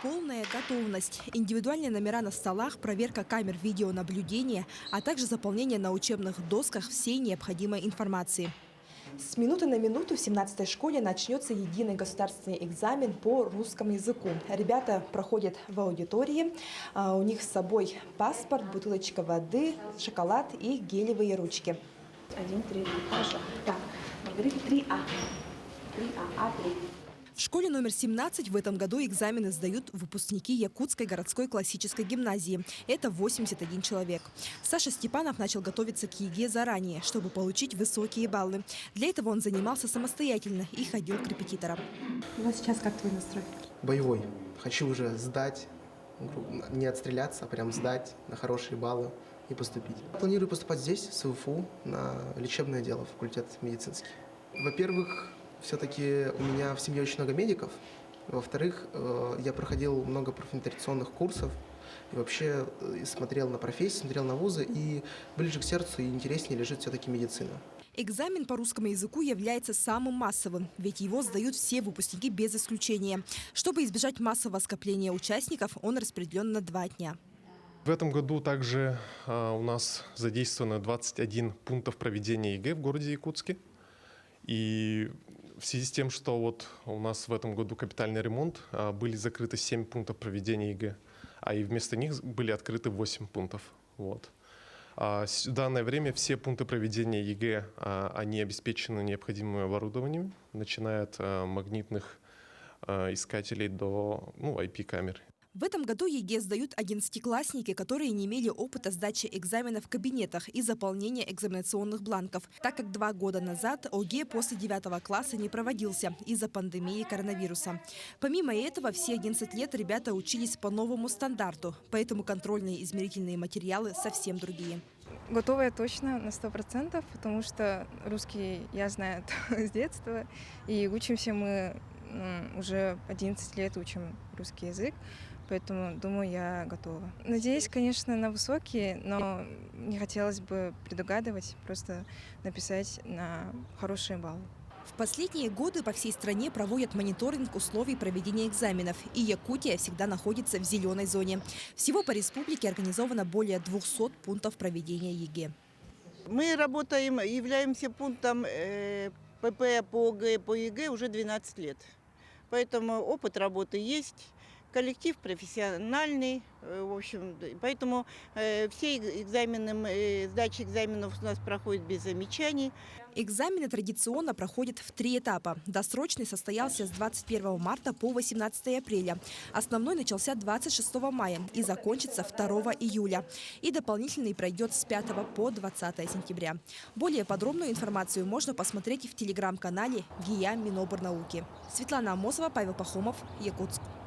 Полная готовность, индивидуальные номера на столах, проверка камер видеонаблюдения, а также заполнение на учебных досках всей необходимой информации. С минуты на минуту в 17-й школе начнется единый государственный экзамен по русскому языку. Ребята проходят в аудитории, у них с собой паспорт, бутылочка воды, шоколад и гелевые ручки. 1, 3, хорошо. Так, Маргарита, 3А. 3А, А3. В школе номер 17 в этом году экзамены сдают выпускники Якутской городской классической гимназии. Это 81 человек. Саша Степанов начал готовиться к ЕГЭ заранее, чтобы получить высокие баллы. Для этого он занимался самостоятельно и ходил к репетиторам. Вот сейчас как твой настрой? Боевой. Хочу уже сдать, не отстреляться, а прям сдать на хорошие баллы и поступить. Планирую поступать здесь, в СУФУ, на лечебное дело, факультет медицинский. Во-первых, все-таки у меня в семье очень много медиков. Во-вторых, я проходил много профориентационных курсов. И вообще смотрел на профессии, смотрел на вузы. И ближе к сердцу и интереснее лежит все-таки медицина. Экзамен по русскому языку является самым массовым, ведь его сдают все выпускники без исключения. Чтобы избежать массового скопления участников, он распределен на 2 дня. В этом году также у нас задействовано 21 пунктов проведения ЕГЭ в городе Якутске. И в связи с тем, что вот у нас в этом году капитальный ремонт, были закрыты 7 пунктов проведения ЕГЭ, а и вместо них были открыты 8 пунктов. Вот. В данное время все пункты проведения ЕГЭ, они обеспечены необходимым оборудованием, начиная от магнитных искателей до IP-камер. В этом году ЕГЭ сдают 11-классники, которые не имели опыта сдачи экзаменов в кабинетах и заполнения экзаменационных бланков, так как 2 года назад ОГЭ после 9 класса не проводился из-за пандемии коронавируса. Помимо этого, все 11 лет ребята учились по новому стандарту, поэтому контрольные измерительные материалы совсем другие. Готова я точно на 100%, потому что русский я знаю с детства, и учимся мы уже 11 лет учим русский язык, поэтому, думаю, я готова. Надеюсь, конечно, на высокие, но не хотелось бы предугадывать, просто написать на хорошие баллы. В последние годы по всей стране проводят мониторинг условий проведения экзаменов, и Якутия всегда находится в зеленой зоне. Всего по республике организовано более 200 пунктов проведения ЕГЭ. Мы работаем, являемся пунктом ПП по ОГЭ, по ЕГЭ уже 12 лет. Поэтому опыт работы есть, коллектив профессиональный, в общем, поэтому все экзамены, сдача экзаменов у нас проходит без замечаний. Экзамены традиционно проходят в 3 этапа. Досрочный состоялся с 21 марта по 18 апреля. Основной начался 26 мая и закончится 2 июля. И дополнительный пройдет с 5 по 20 сентября. Более подробную информацию можно посмотреть в телеграм-канале ГИА Миноборнауки. Светлана Амосова, Павел Пахомов, Якутск.